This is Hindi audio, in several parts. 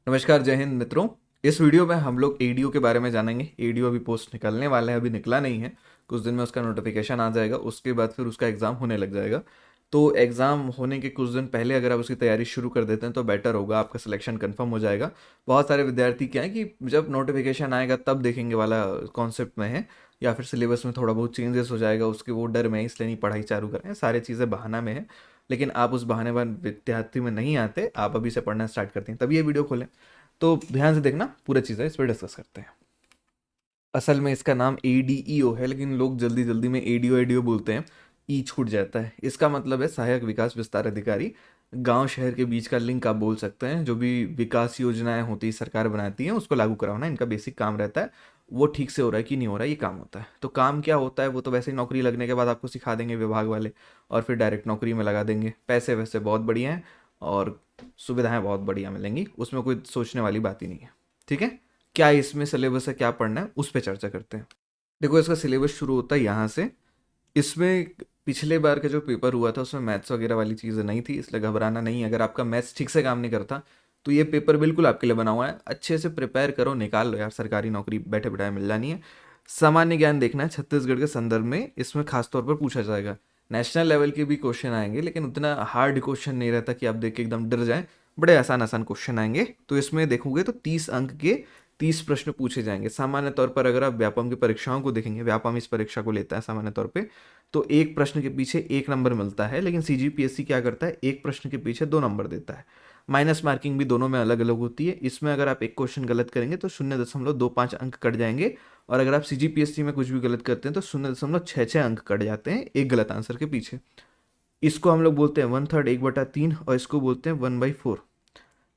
नमस्कार, जय हिंद मित्रों। इस वीडियो में हम लोग एडीओ के बारे में जानेंगे। एडीओ अभी पोस्ट निकलने वाला है, अभी निकला नहीं है। कुछ दिन में उसका नोटिफिकेशन आ जाएगा, उसके बाद फिर उसका एग्ज़ाम होने लग जाएगा। तो एग्ज़ाम होने के कुछ दिन पहले अगर आप उसकी तैयारी शुरू कर देते हैं तो बेटर होगा, आपका सिलेक्शन कंफर्म हो जाएगा। बहुत सारे विद्यार्थी क्या है कि जब नोटिफिकेशन आएगा तब देखेंगे वाला कॉन्सेप्ट में है, या फिर सिलेबस में थोड़ा बहुत चेंजेस हो जाएगा, उसके वो डर में है, इसलिए नहीं पढ़ाई चालू करें। सारी चीज़ें बहाना में है, लेकिन आप उस बहानेबाज विद्यार्थी में नहीं आते, आप अभी से पढ़ना स्टार्ट करते हैं, तभी ये वीडियो खोलें। तो ध्यान से देखना, पूरा चीज़ है, इस पर डिस्कस करते हैं। असल में इसका नाम एडीईओ है, लेकिन लोग जल्दी जल्दी में एडीओ एडीओ बोलते हैं, ई छूट जाता है। इसका मतलब है सहायक विकास विस्तार अधिकारी। गांव शहर के बीच का लिंक आप बोल सकते हैं। जो भी विकास योजनाएं होती है, सरकार बनाती है, उसको लागू कराना इनका बेसिक काम रहता है। वो ठीक से हो रहा है कि नहीं हो रहा है, ये काम होता है। तो काम क्या होता है वो तो वैसे ही नौकरी लगने के बाद आपको सिखा देंगे विभाग वाले, और फिर डायरेक्ट नौकरी में लगा देंगे। पैसे वैसे बहुत बढ़िया हैं और सुविधाएं बहुत बढ़िया मिलेंगी, उसमें कोई सोचने वाली बात ही नहीं है। ठीक है, क्या इसमें सिलेबस है, क्या पढ़ना है, उस पर चर्चा करते हैं। देखो, इसका सिलेबस शुरू होता है यहाँ से। इसमें पिछले बार का जो पेपर हुआ था उसमें मैथ्स वगैरह वाली चीज़ें नहीं थी, इसलिए घबराना नहीं है। अगर आपका मैथ्स ठीक से काम नहीं करता तो ये पेपर बिल्कुल आपके लिए बना हुआ है। अच्छे से प्रिपेयर करो, निकाल लो यार, सरकारी नौकरी बैठे बैठाए मिल जानी है। सामान्य ज्ञान देखना है छत्तीसगढ़ के संदर्भ में, इसमें खासतौर पर पूछा जाएगा। नेशनल लेवल के भी क्वेश्चन आएंगे, लेकिन उतना हार्ड क्वेश्चन नहीं रहता कि आप देख के एकदम डर जाएं। बड़े आसान आसान क्वेश्चन आएंगे। तो इसमें देखोगे तो 30 अंक के 30 प्रश्न पूछे जाएंगे। सामान्य तौर पर अगर आप व्यापम की परीक्षाओं को देखेंगे, व्यापम इस परीक्षा को लेता है सामान्य तौर पे, तो एक प्रश्न के पीछे 1 नंबर मिलता है। लेकिन सीजीपीएससी क्या करता है, एक प्रश्न के पीछे 2 नंबर देता है। माइनस मार्किंग भी दोनों में अलग अलग होती है। इसमें अगर आप एक क्वेश्चन गलत करेंगे तो 0.25 अंक कट जाएंगे, और अगर आप सीजीपीएससी में कुछ भी गलत करते हैं तो 0.66 अंक कट जाते हैं एक गलत आंसर के पीछे। इसको हम लोग बोलते हैं 1/3, 1/3, और इसको बोलते हैं 1/4।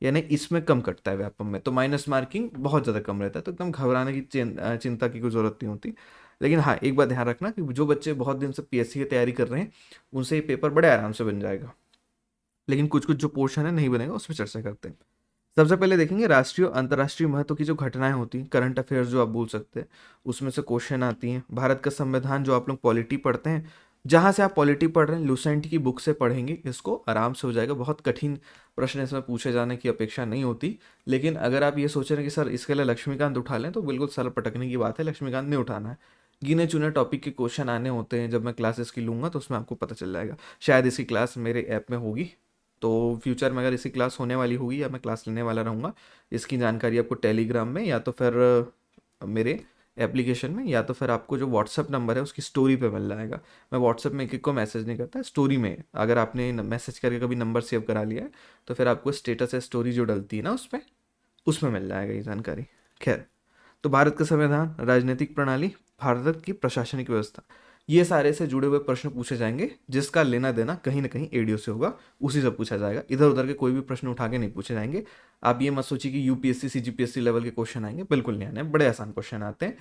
यानी इसमें कम कटता है व्यापम में, तो माइनस मार्किंग बहुत ज़्यादा कम रहता है। तो एकदम घबराने की चिंता की कोई ज़रूरत नहीं होती। लेकिन हाँ, एक बात ध्यान रखना कि जो बच्चे बहुत दिन से पीएससी की तैयारी कर रहे हैं उनसे ये पेपर बड़े आराम से बन जाएगा। लेकिन कुछ कुछ जो पोर्शन है नहीं बनेगा, उस पर चर्चा करते हैं। सबसे पहले देखेंगे राष्ट्रीय और अंतर्राष्ट्रीय महत्व की जो घटनाएं होती हैं, करंट अफेयर्स जो आप बोल सकते हैं, उसमें से क्वेश्चन आती हैं। भारत का संविधान जो आप लोग पॉलिटी पढ़ते हैं, जहाँ से आप पॉलिटी पढ़ रहे हैं, लुसेंट की बुक से पढ़ेंगे, इसको आराम से हो जाएगा। बहुत कठिन प्रश्न इसमें पूछे जाने की अपेक्षा नहीं होती। लेकिन अगर आप ये सोच रहे हैं कि सर इसके लिए लक्ष्मीकांत उठा लें, तो बिल्कुल सर पटकने की बात है, लक्ष्मीकांत नहीं उठाना है। गिने चुने टॉपिक के क्वेश्चन आने होते हैं। जब मैं क्लासेस की लूँगा तो उसमें आपको पता चल जाएगा। शायद इसकी क्लास मेरे ऐप में होगी, तो फ्यूचर में अगर इसकी क्लास होने वाली होगी या मैं क्लास लेने वाला रहूँगा, इसकी जानकारी आपको टेलीग्राम में या तो फिर मेरे एप्लीकेशन में, या तो फिर आपको जो व्हाट्सअप नंबर है उसकी स्टोरी पे मिल जाएगा। मैं व्हाट्सअप में एक एक को मैसेज नहीं करता, स्टोरी में अगर आपने मैसेज करके कभी नंबर सेव करा लिया है तो फिर आपको स्टेटस है स्टोरी जो डलती है ना उसमें मिल जाएगा ये जानकारी। खैर, तो भारत का संविधान, राजनीतिक प्रणाली, भारत की प्रशासनिक व्यवस्था, ये सारे से जुड़े हुए प्रश्न पूछे जाएंगे, जिसका लेना देना कहीं ना कहीं एडीओ से होगा, उसी से पूछा जाएगा। इधर उधर के कोई भी प्रश्न उठा के नहीं पूछे जाएंगे। आप ये मत सोचिए कि यूपीएससी सीजीपीएससी लेवल के क्वेश्चन आएंगे, बिल्कुल नहीं आने, बड़े आसान क्वेश्चन आते हैं।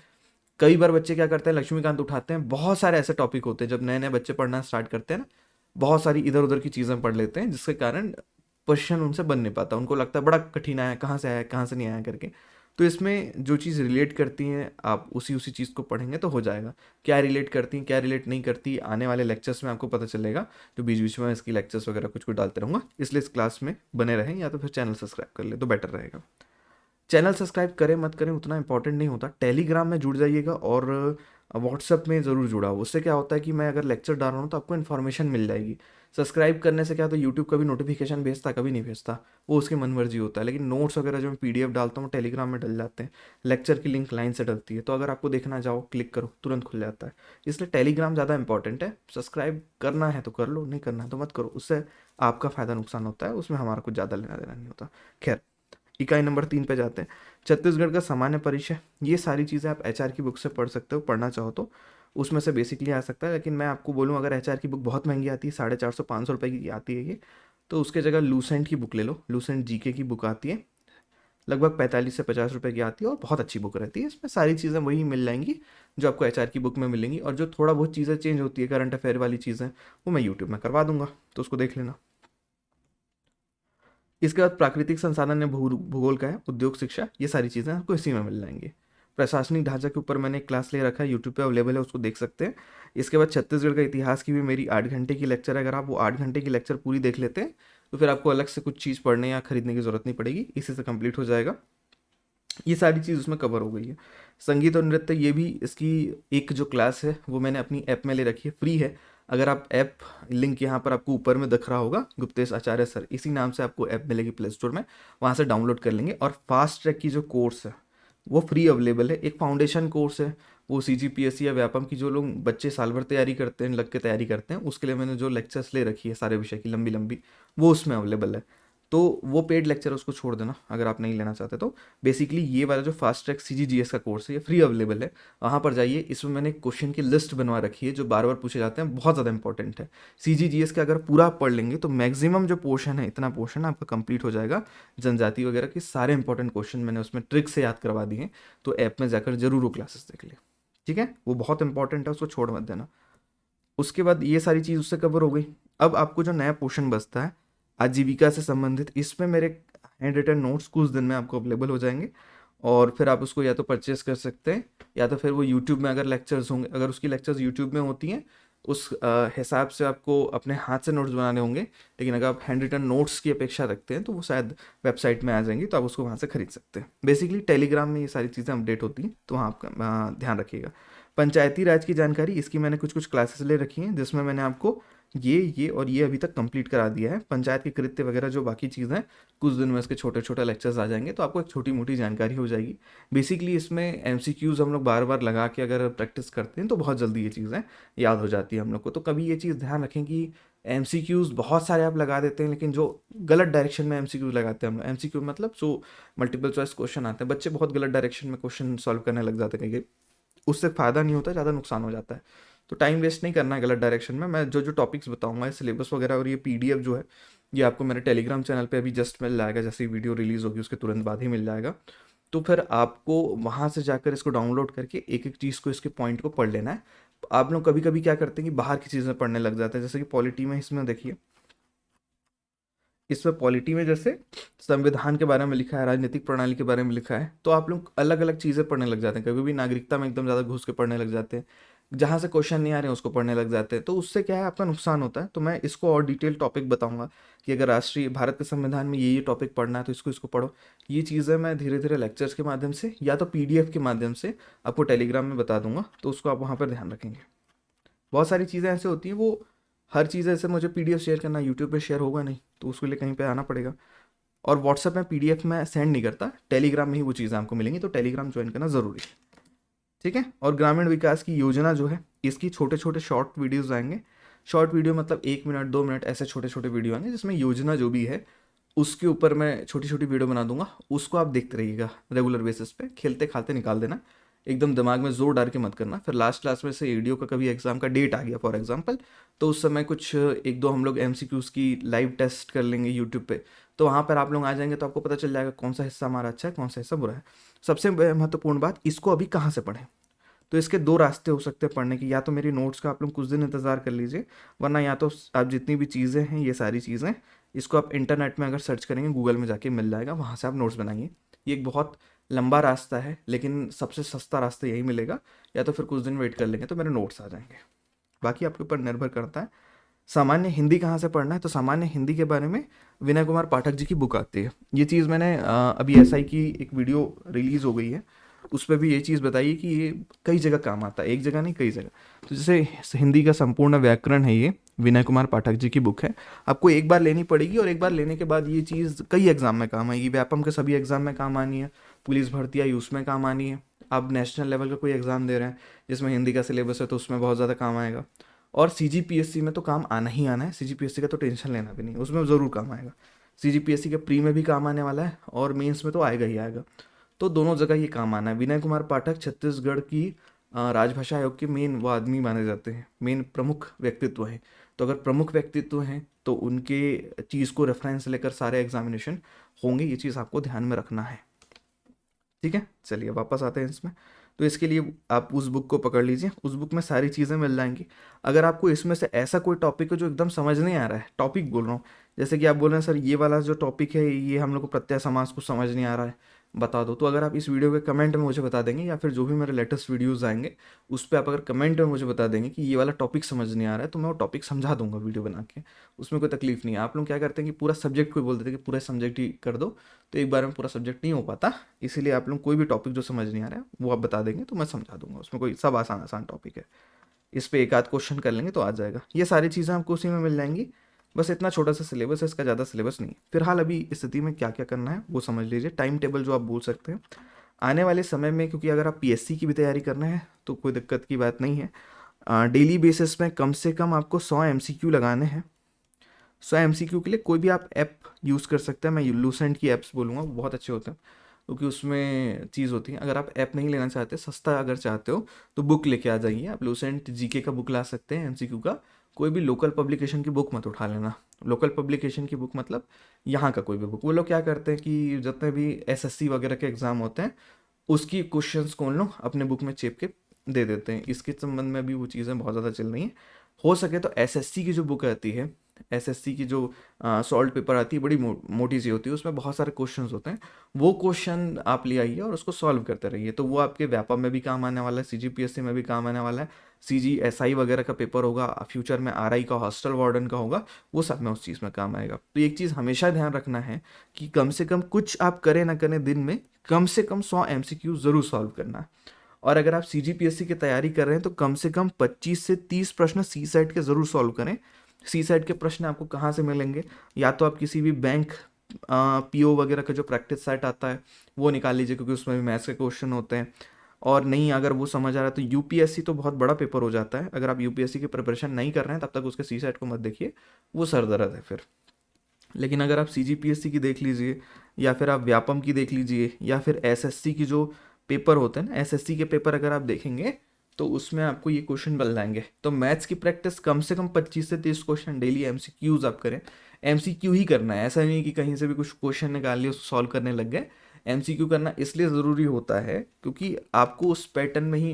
कई बार बच्चे क्या करते हैं, लक्ष्मीकांत उठाते हैं। बहुत सारे ऐसे टॉपिक होते हैं, जब नए नए बच्चे पढ़ना स्टार्ट करते हैं ना, बहुत सारी इधर उधर की चीज़ें पढ़ लेते हैं, जिसके कारण क्वेश्चन उनसे बन नहीं पाता। उनको लगता है बड़ा कठिन आया, कहाँ से आया, कहाँ से नहीं आया करके। तो इसमें जो चीज़ रिलेट करती हैं, आप उसी उसी चीज़ को पढ़ेंगे तो हो जाएगा। क्या रिलेट करती हैं, क्या रिलेट नहीं करती, आने वाले लेक्चर्स में आपको पता चलेगा। जो बीच बीच में इसकी लेक्चर्स वगैरह कुछ कुछ डालते रहूँगा, इसलिए इस क्लास में बने रहें, या तो फिर चैनल सब्सक्राइब कर ले तो बेटर रहेगा। चैनल सब्सक्राइब करें मत करें उतना इंपॉर्टेंट नहीं होता। टेलीग्राम में जुड़ जाइएगा और व्हाट्सअप में ज़रूर जुड़ा हो। उससे क्या होता है कि मैं अगर लेक्चर डाल रहा हूँ तो आपको इन्फॉर्मेशन मिल जाएगी। सब्सक्राइब करने से क्या, तो यूट्यूब कभी नोटिफिकेशन भेजता, कभी नहीं भेजता, वो उसकी मन मर्जी होता है। लेकिन नोट्स वगैरह जो मैं पीडीएफ डालता हूँ टेलीग्राम में डल जाते हैं। लेक्चर की लिंक लाइन से डलती है, तो अगर आपको देखना जाओ, क्लिक करो, तुरंत खुल जाता है। इसलिए टेलीग्राम ज़्यादा इंपॉर्टेंट है। सब्सक्राइब करना है तो कर लो, नहीं करना है तो मत करो। उससे आपका फ़ायदा नुकसान होता है, उसमें हमारा कुछ ज़्यादा लेना देना नहीं होता। खैर, इकाई नंबर 3 पे जाते हैं। छत्तीसगढ़ का सामान्य परिचय। ये सारी चीज़ें आप एचआर की बुक से पढ़ सकते हो, पढ़ना चाहो तो उसमें से बेसिकली आ सकता है। लेकिन मैं आपको बोलूँ, अगर एचआर की बुक बहुत महंगी आती है, 450-500 रुपये की आती है ये, तो उसके जगह लूसेंट की बुक ले लो। लूसेंट जीके की बुक आती है, लगभग 45 से 50 रुपये की आती है, और बहुत अच्छी बुक रहती है। इसमें सारी चीज़ें वही मिल जाएंगी जो आपको एचआर की बुक में मिलेंगी, और जो थोड़ा बहुत चीज़ें चेंज होती है, करंट अफेयर वाली चीज़ें, वो मैं यूट्यूब में करवा दूंगा, तो उसको देख लेना। इसके बाद प्राकृतिक संसाधन या भूगोल का है, उद्योग, शिक्षा, ये सारी चीज़ें आपको इसी में मिल जाएंगी। प्रशासनिक ढांचा के ऊपर मैंने एक क्लास ले रखा है, यूट्यूब पे अवेलेबल है, उसको देख सकते हैं। इसके बाद छत्तीसगढ़ का इतिहास की भी मेरी 8 घंटे की लेक्चर है। अगर आप वो 8 घंटे की लेक्चर पूरी देख लेते हैं तो फिर आपको अलग से कुछ चीज़ पढ़ने या खरीदने की ज़रूरत नहीं पड़ेगी, इसी से कंप्लीट हो जाएगा। ये सारी चीज़ उसमें कवर हो गई है। संगीत और नृत्य ये भी इसकी एक जो क्लास है वो मैंने अपनी ऐप में ले रखी है, फ्री है। अगर आप ऐप, लिंक यहाँ पर आपको ऊपर में दिख रहा होगा, गुप्तेश आचार्य सर, इसी नाम से आपको ऐप मिलेगी प्ले स्टोर में, वहाँ से डाउनलोड कर लेंगे। और फास्ट ट्रैक की जो कोर्स है वो फ्री अवेलेबल है। एक फाउंडेशन कोर्स है, वो CGPSC या व्यापम की जो लोग बच्चे साल भर तैयारी करते हैं, लग के तैयारी करते हैं, उसके लिए मैंने जो लेक्चर्स ले रखी है सारे विषय की लंबी लंबी, वो उसमें अवेलेबल है। तो वो पेड लेक्चर उसको छोड़ देना अगर आप नहीं लेना चाहते तो। बेसिकली ये वाला जो फास्ट ट्रैक CGGS का कोर्स है ये फ्री अवेलेबल है, वहाँ पर जाइए। इसमें मैंने क्वेश्चन की लिस्ट बनवा रखी है जो बार बार पूछे जाते हैं, बहुत ज़्यादा इंपॉर्टेंट है। CGGS का अगर पूरा आप पढ़ लेंगे तो मैक्सिमम जो पोर्शन है, इतना पोर्शन आपका कंप्लीट हो जाएगा। जनजाति वगैरह के सारे इंपॉर्टेंट क्वेश्चन मैंने उसमें ट्रिक से याद करवा दिए हैं, तो ऐप में जाकर जरूर वो क्लासेस देख ले, ठीक है। वो बहुत इंपॉर्टेंट है, उसको छोड़ मत देना। उसके बाद ये सारी चीज़ उससे कवर हो गई। अब आपको जो नया पोर्शन बचता है आजीविका से संबंधित, इसमें मेरे हैंड रिटन नोट्स कुछ दिन में आपको अवेलेबल हो जाएंगे, और फिर आप उसको या तो परचेस कर सकते हैं या तो फिर वो यूट्यूब में अगर लेक्चर्स होंगे, अगर उसकी लेक्चर्स यूट्यूब में होती हैं उस हिसाब से आपको अपने हाथ से नोट्स बनाने होंगे। लेकिन अगर आप हैंड रिटन नोट्स की अपेक्षा रखते हैं तो वो शायद वेबसाइट में आ जाएंगी, तो आप उसको वहाँ से खरीद सकते हैं। बेसिकली टेलीग्राम में ये सारी चीज़ें अपडेट होती हैं, तो वहाँ आपका ध्यान रखिएगा। पंचायती राज की जानकारी, इसकी मैंने कुछ कुछ क्लासेस ले रखी हैं जिसमें मैंने आपको ये और ये अभी तक कंप्लीट करा दिया है। पंचायत के कृत्य वगैरह जो बाकी चीज़ें हैं, कुछ दिन में इसके छोटे छोटे लेक्चर्स आ जाएंगे, तो आपको एक छोटी मोटी जानकारी हो जाएगी। बेसिकली इसमें MCQs हम लोग बार बार लगा के अगर प्रैक्टिस करते हैं तो बहुत जल्दी ये चीज़ें याद हो जाती है हम लोग को। तो कभी ये चीज़ ध्यान रखें कि MCQs बहुत सारे आप लगा देते हैं, लेकिन जो गलत डायरेक्शन में MCQs लगाते हैं हम लोग, MCQ मतलब जो मल्टीपल चॉइस क्वेश्चन आते हैं, बच्चे बहुत गलत डायरेक्शन में क्वेश्चन सॉल्व करने लग जाते हैं कहीं, उससे फ़ायदा नहीं होता, ज़्यादा नुकसान हो जाता है। तो टाइम वेस्ट नहीं करना है गलत डायरेक्शन में। मैं जो जो टॉपिक्स बताऊंगा, सिलेबस वगैरह और ये PDF जो है, ये आपको मेरे टेलीग्राम चैनल पे अभी जस्ट मिल जाएगा, जैसे ही वीडियो रिलीज़ होगी उसके तुरंत बाद ही मिल जाएगा। तो फिर आपको वहाँ से जाकर इसको डाउनलोड करके एक एक चीज़ को, इसके पॉइंट को पढ़ लेना है। आप लोग कभी कभी क्या करते हैं कि बाहर की चीज़ें पढ़ने लग जाते हैं, जैसे कि पॉलिटी में, इसमें देखिए, इसमें पॉलिटी में जैसे संविधान के बारे में लिखा है, राजनीतिक प्रणाली के बारे में लिखा है, तो आप लोग अलग अलग चीज़ें पढ़ने लग जाते हैं। कभी भी नागरिकता में एकदम ज़्यादा घुस के पढ़ने लग जाते हैं, जहाँ से क्वेश्चन नहीं आ रहे हैं उसको पढ़ने लग जाते हैं, तो उससे क्या है, आपका नुकसान होता है। तो मैं इसको और डिटेल टॉपिक बताऊंगा कि अगर राष्ट्रीय भारत के संविधान में ये टॉपिक पढ़ना है तो इसको इसको पढ़ो। ये चीज़ें मैं धीरे धीरे लेक्चर्स के माध्यम से या तो PDF के माध्यम से आपको टेलीग्राम में बता दूंगा, तो उसको आप वहाँ पर ध्यान रखेंगे। बहुत सारी चीज़ें ऐसे होती हैं, वो हर चीज़ ऐसे मुझे PDF शेयर करना, यूट्यूब पे शेयर होगा नहीं, तो उसके लिए कहीं पे आना पड़ेगा। और व्हाट्सएप में PDF में सेंड नहीं करता, टेलीग्राम में ही वो चीज़ें आपको मिलेंगी, तो टेलीग्राम ज्वाइन करना ज़रूरी है, ठीक है। और ग्रामीण विकास की योजना जो है, इसकी छोटे छोटे शॉर्ट वीडियोज़ आएंगे। शॉर्ट वीडियो मतलब 1 मिनट 2 मिनट ऐसे छोटे छोटे वीडियो आएंगे, जिसमें योजना जो भी है उसके ऊपर मैं छोटी छोटी वीडियो बना दूंगा, उसको आप देखते रहिएगा रेगुलर बेसिस पे, खेलते खाते निकाल देना, एकदम दिमाग में जोर डाल के मत करना। फिर लास्ट क्लास में से ADO का कभी एग्जाम का डेट आ गया फॉर एग्जांपल, तो उस समय कुछ 1-2 हम लोग MCQs की लाइव टेस्ट कर लेंगे यूट्यूब पे, तो वहाँ पर आप लोग आ जाएंगे, तो आपको पता चल जाएगा कौन सा हिस्सा हमारा अच्छा है, कौन सा हिस्सा बुरा है। सबसे महत्वपूर्ण बात, इसको अभी कहाँ से पढ़ें। तो इसके 2 रास्ते हो सकते हैं पढ़ने की, या तो मेरी नोट्स का आप लोग कुछ दिन इंतज़ार कर लीजिए, वरना या तो आप जितनी भी चीज़ें हैं, ये सारी चीज़ें, इसको आप इंटरनेट में अगर सर्च करेंगे, गूगल में जाके मिल जाएगा, वहाँ से आप नोट्स बनाइए। ये एक बहुत लंबा रास्ता है, लेकिन सबसे सस्ता रास्ता यही मिलेगा, या तो फिर कुछ दिन वेट कर लेंगे तो मेरे नोट्स आ जाएंगे। बाकी आपके ऊपर निर्भर करता है। सामान्य हिंदी कहाँ से पढ़ना है, तो सामान्य हिंदी के बारे में विनय कुमार पाठक जी की बुक आती है। ये चीज़ मैंने अभी SI की एक वीडियो रिलीज़ हो गई है, उस पर भी ये चीज़ बताइए कि ये कई जगह काम आता है, एक जगह नहीं कई जगह। तो जैसे हिंदी का संपूर्ण व्याकरण है, ये विनय कुमार पाठक जी की बुक है, आपको एक बार लेनी पड़ेगी, और एक बार लेने के बाद ये चीज़ कई एग्जाम में काम आएगी। व्यापम के सभी एग्जाम में काम आनी है, पुलिस भर्ती आई उसमें काम आनी है, आप नेशनल लेवल का कोई एग्ज़ाम दे रहे हैं जिसमें हिंदी का सिलेबस है, तो उसमें बहुत ज़्यादा काम आएगा। और CGPSC में तो काम आना ही आना है, CGPSC का तो टेंशन लेना भी नहीं, उसमें ज़रूर काम आएगा। CGPSC के प्री में भी काम आने वाला है, और मेंस में तो आएगा ही आएगा, तो दोनों जगह ये काम आना है। विनय कुमार पाठक छत्तीसगढ़ की राजभाषा आयोग के मेन वो आदमी माने जाते हैं, मेन प्रमुख व्यक्तित्व हैं। तो अगर प्रमुख व्यक्तित्व हैं तो उनके चीज़ को रेफरेंस लेकर सारे एग्जामिनेशन होंगे, ये चीज़ आपको ध्यान में रखना है, ठीक है। चलिए वापस आते हैं इसमें। तो इसके लिए आप उस बुक को पकड़ लीजिए, उस बुक में सारी चीज़ें मिल जाएंगी। अगर आपको इसमें से ऐसा कोई टॉपिक है जो एकदम समझ नहीं आ रहा है, टॉपिक बोल रहा हूँ, जैसे कि आप बोल रहे हैं सर ये वाला जो टॉपिक है, ये हम लोग को प्रत्यय समास को समझ नहीं आ रहा है, बता दो। तो अगर आप इस वीडियो के कमेंट में मुझे बता देंगे या फिर जो भी मेरे लेटेस्ट वीडियोस आएंगे उस पर आप अगर कमेंट में मुझे बता देंगे कि ये वाला टॉपिक समझ नहीं आ रहा है, तो मैं वो टॉपिक समझा दूंगा वीडियो बना के, उसमें कोई तकलीफ नहीं है। आप लोग क्या करते हैं कि पूरा सब्जेक्ट को बोल देते हैं कि पूरा सब्जेक्ट ही कर दो, तो एक बार में पूरा सब्जेक्ट नहीं हो पाता। इसीलिए आप लोग कोई भी टॉपिक जो समझ नहीं आ रहा है वो आप बता देंगे तो मैं समझा दूंगा, उसमें कोई सब आसान आसान टॉपिक है। इस पे एक आध क्वेश्चन कर लेंगे तो आ जाएगा। ये सारी चीज़ें आपको उसी में मिल जाएंगी। बस इतना छोटा सा सिलेबस है, इसका ज़्यादा सिलेबस नहीं है। फिलहाल अभी इस स्थिति में क्या क्या करना है वो समझ लीजिए। टाइम टेबल जो आप बोल सकते हैं आने वाले समय में, क्योंकि अगर आप पीएससी की भी तैयारी करना है तो कोई दिक्कत की बात नहीं है। डेली बेसिस में कम से कम आपको 100 एमसीक्यू लगाने हैं। 100 एमसीक्यू के लिए कोई भी आप ऐप यूज़ कर सकते हैं। मैं लूसेंट की ऐप्स बोलूँगा, वो बहुत अच्छे होते हैं क्योंकि उसमें चीज़ होती है। अगर आप ऐप नहीं लेना चाहते, सस्ता अगर चाहते हो, तो बुक लेके आ जाइए। आप लूसेंट जीके का बुक ला सकते हैं, एमसीक्यू का। कोई भी लोकल पब्लिकेशन की बुक मत उठा लेना। लोकल पब्लिकेशन की बुक मतलब यहाँ का कोई भी बुक। वो लोग क्या करते हैं कि जितने भी एसएससी वगैरह के एग्ज़ाम होते हैं उसकी क्वेश्चंस कौन लोग अपने बुक में चेप के दे देते हैं। इसके संबंध में भी वो चीज़ें बहुत ज़्यादा चल रही हैं। हो सके तो एसएससी की जो बुक आती है, एसएससी की जो सॉल्ट पेपर आती है, बड़ी मोटी सी होती है, उसमें बहुत सारे क्वेश्चंस होते हैं। वो क्वेश्चन आप ले आइए और उसको सॉल्व करते रहिए, तो वो आपके व्यापम में भी काम आने वाला है, सीजीपीएससी में भी काम आने वाला है। सीजीएसआई वगैरह का पेपर होगा, फ्यूचर में आरआई का, हॉस्टल वार्डन का होगा, वो सब में उस चीज़ में काम आएगा। तो एक चीज़ हमेशा ध्यान रखना है कि कम से कम कुछ आप करें ना करें, दिन में कम से कम 100 एमसीक्यू ज़रूर सॉल्व करना है। और अगर आप सीजीपीएससी की तैयारी कर रहे हैं तो कम से कम 25 से 30 प्रश्न सी सेट के ज़रूर सॉल्व करें। सी सेट के प्रश्न आपको कहाँ से मिलेंगे? या तो आप किसी भी बैंक पीओ वगैरह का जो प्रैक्टिस सेट आता है वो निकाल लीजिए, क्योंकि उसमें भी मैथ्स के क्वेश्चन होते हैं। और नहीं अगर वो समझ आ रहा है तो यूपीएससी तो बहुत बड़ा पेपर हो जाता है। अगर आप यूपीएससी की प्रिपरेशन नहीं कर रहे हैं तब तक उसके सी सेट को मत देखिए, वो सर दर्द है फिर। लेकिन अगर आप सीजीपीएससी की देख लीजिए, या फिर आप व्यापम की देख लीजिए, या फिर एसएससी की जो पेपर होते हैं ना, एसएससी के पेपर अगर आप देखेंगे तो उसमें आपको ये क्वेश्चन मिल जाएंगे। तो मैथ्स की प्रैक्टिस कम से कम 25 से 30 क्वेश्चन डेली एमसीक्यूज आप करें। एमसीक्यू ही करना है, ऐसा नहीं कि कहीं से भी कुछ क्वेश्चन निकाल लिए उसको सॉल्व करने लग गए। एमसीक्यू करना इसलिए ज़रूरी होता है क्योंकि आपको उस पैटर्न में ही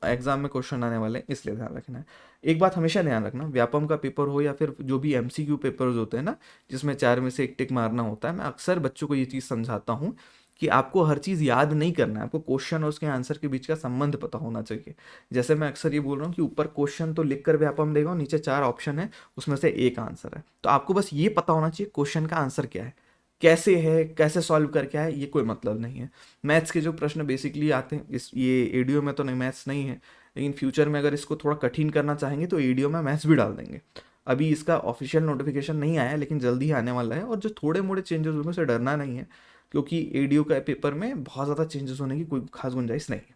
एग्जाम में क्वेश्चन आने वाले हैं, इसलिए ध्यान रखना है। एक बात हमेशा ध्यान रखना, व्यापम का पेपर हो या फिर जो भी एमसीक्यू पेपर्स होते हैं ना, जिसमें 4 में से 1 टिक मारना होता है, मैं अक्सर बच्चों को ये चीज़ समझाता हूँ कि आपको हर चीज़ याद नहीं करना है, आपको क्वेश्चन और उसके आंसर के बीच का संबंध पता होना चाहिए। जैसे मैं अक्सर ये बोल रहा हूँ कि ऊपर क्वेश्चन तो लिख कर व्यापम देगा और नीचे 4 ऑप्शन है, उसमें से एक आंसर है। तो आपको बस ये पता होना चाहिए क्वेश्चन का आंसर क्या है, कैसे है, कैसे सॉल्व करके है, ये कोई मतलब नहीं है। मैथ्स के जो प्रश्न बेसिकली आते हैं, इस ये एडीओ में तो नहीं, मैथ्स नहीं है, लेकिन फ्यूचर में अगर इसको थोड़ा कठिन करना चाहेंगे तो एडीओ में मैथ्स भी डाल देंगे। अभी इसका ऑफिशियल नोटिफिकेशन नहीं आया है, लेकिन जल्दी ही आने वाला है। और जो थोड़े मोड़े चेंजेस होंगे उससे डरना नहीं है, क्योंकि एडीओ का पेपर में बहुत ज़्यादा चेंजेस होने की कोई खास गुंजाइश नहीं है।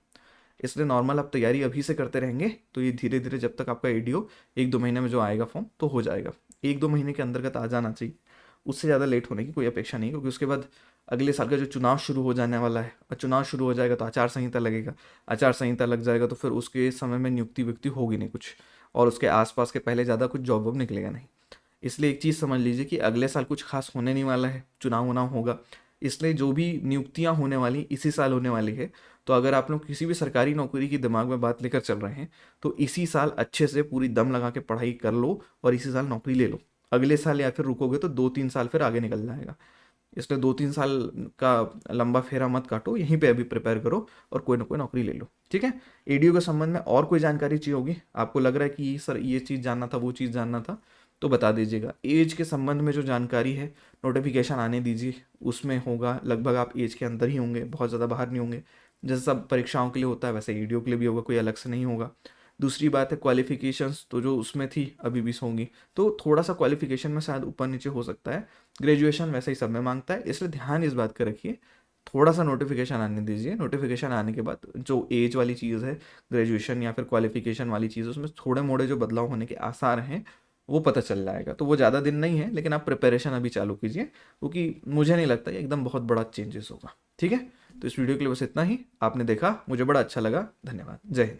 इसलिए नॉर्मल आप तैयारी अभी से करते रहेंगे तो ये धीरे धीरे जब तक आपका एडीओ 1-2 महीने में जो आएगा फॉर्म तो हो जाएगा। 1-2 महीने के अंतर्गत आ जाना चाहिए, उससे ज़्यादा लेट होने की कोई अपेक्षा नहीं, क्योंकि उसके बाद अगले साल का जो चुनाव शुरू हो जाने वाला है, और चुनाव शुरू हो जाएगा तो आचार संहिता लगेगा। आचार संहिता लग जाएगा तो फिर उसके समय में नियुक्ति वियुक्ति होगी नहीं कुछ, और उसके आसपास के पहले ज़्यादा कुछ जॉब वॉब निकलेगा नहीं। इसलिए एक चीज़ समझ लीजिए कि अगले साल कुछ खास होने नहीं वाला है, चुनाव उनाव होगा, इसलिए जो भी नियुक्तियां होने वाली इसी साल होने वाली है। तो अगर आप लोग किसी भी सरकारी नौकरी की दिमाग में बात लेकर चल रहे हैं तो इसी साल अच्छे से पूरी दम लगा के पढ़ाई कर लो और इसी साल नौकरी ले लो। अगले साल या फिर रुकोगे तो 2-3 साल फिर आगे निकल जाएगा। इसलिए 2-3 साल का लंबा फेरा मत काटो, यहीं पे अभी प्रिपेयर करो और कोई ना कोई नौकरी ले लो, ठीक है। एडीओ के संबंध में और कोई जानकारी चाहिए होगी, आपको लग रहा है कि सर ये चीज़ जानना था, वो चीज़ जानना था, तो बता दीजिएगा। एज के संबंध में जो जानकारी है नोटिफिकेशन आने दीजिए, उसमें होगा। लगभग आप एज के अंदर ही होंगे, बहुत ज़्यादा बाहर नहीं होंगे। जैसे सब परीक्षाओं के लिए होता है वैसे एडीओ के लिए भी होगा, कोई अलग से नहीं होगा। दूसरी बात है क्वालिफिकेशंस, तो जो उसमें थी अभी भी होंगी, तो थोड़ा सा क्वालिफिकेशन में शायद ऊपर नीचे हो सकता है। ग्रेजुएशन वैसे ही सब में मांगता है, इसलिए ध्यान इस बात का रखिए। थोड़ा सा नोटिफिकेशन आने दीजिए, नोटिफिकेशन आने के बाद जो एज वाली चीज़ है, ग्रेजुएशन या फिर क्वालिफिकेशन वाली चीज़, उसमें थोड़े मोड़े जो बदलाव होने के आसार हैं वो पता चल जाएगा। तो वो ज़्यादा दिन नहीं है, लेकिन आप प्रिपरेशन अभी चालू कीजिए, क्योंकि मुझे नहीं लगता ये एकदम बहुत बड़ा चेंजेस होगा, ठीक है। तो इस वीडियो के लिए बस इतना ही। आपने देखा, मुझे बड़ा अच्छा लगा। धन्यवाद। जय हिंद।